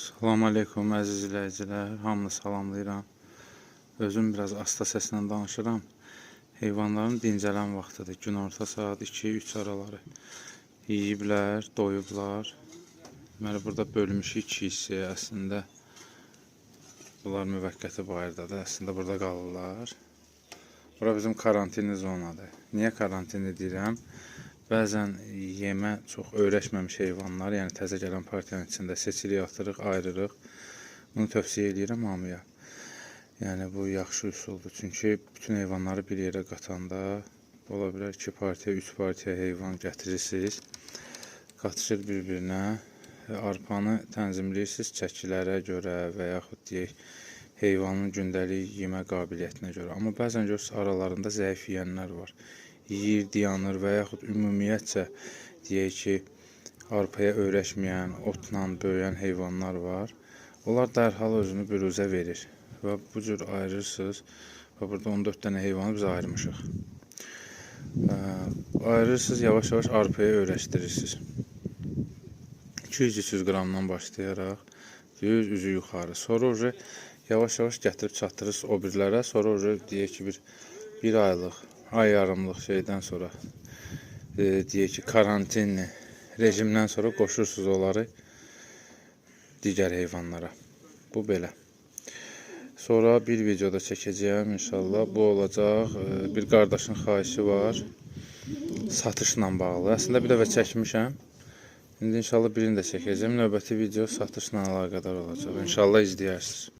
Salam aleykum əziz izləyicilər, hamını salamlayıram. Özüm biraz asta səslə danışıram. Heyvanların dincələn vaxtıdır. Günorta saat 2-3 araları. Yeyiblər, doyublar. Deməli, burada bölmüşük 2 hissəyə əslində. Bunlar müvəqqəti bayırdadır. Əslində burada qalırlar. Bura bizim karantinli zonadır. Niyə karantinli deyirəm? Bəzən yemə çox öyrəşməmiş heyvanlar, yəni təzə gələn partiyanın içində seçilik atırıq, ayırırıq. Bunu tövsiyə edirəm hamıya. Yəni bu yaxşı üsuldur. Çünki bütün heyvanları bir yerə qatanda ola bilər 2 partiya, 3 partiya heyvan gətirirsiniz. Qatışır bir-birinə. Arpanı tənzimləyirsiniz çəkilərə görə və yaxud deyək heyvanın gündəlik yemə qabiliyyətinə görə. Amma bəzən görürsünüz aralarında zəif yeyənlər var. Yeyir, dayanır və yaxud ümumiyyətcə deyək ki, arpaya öyrəşməyən, otla böyüyən heyvanlar var. Onlar dərhal özünü büruzə verir və bu cür ayırırsınız və burada 14 dənə heyvanı biz ayırmışıq. Ayırırsınız, yavaş-yavaş arpaya öyrəşdirirsiniz. 200-300 qramdan başlayaraq düz üzü yuxarı. Sonra yavaş-yavaş gətirib çatdırırsınız o birlərə. Sonra deyək ki, bir aylıq, ay yarımlıq şeydən sonra deyək ki, karantinli rejimdən sonra qoşursunuz onları digər heyvanlara. Bu belə. Sonra bir videoda çəkəcəyəm inşallah. Bu olacaq. Bir qardaşın xahişi var. Satışla bağlı. Əslində bir dəfə çəkmişəm. İndi inşallah birini də çəkəcəm. Növbəti video satışla əlaqədar olacaq. İnşallah izləyərsiniz.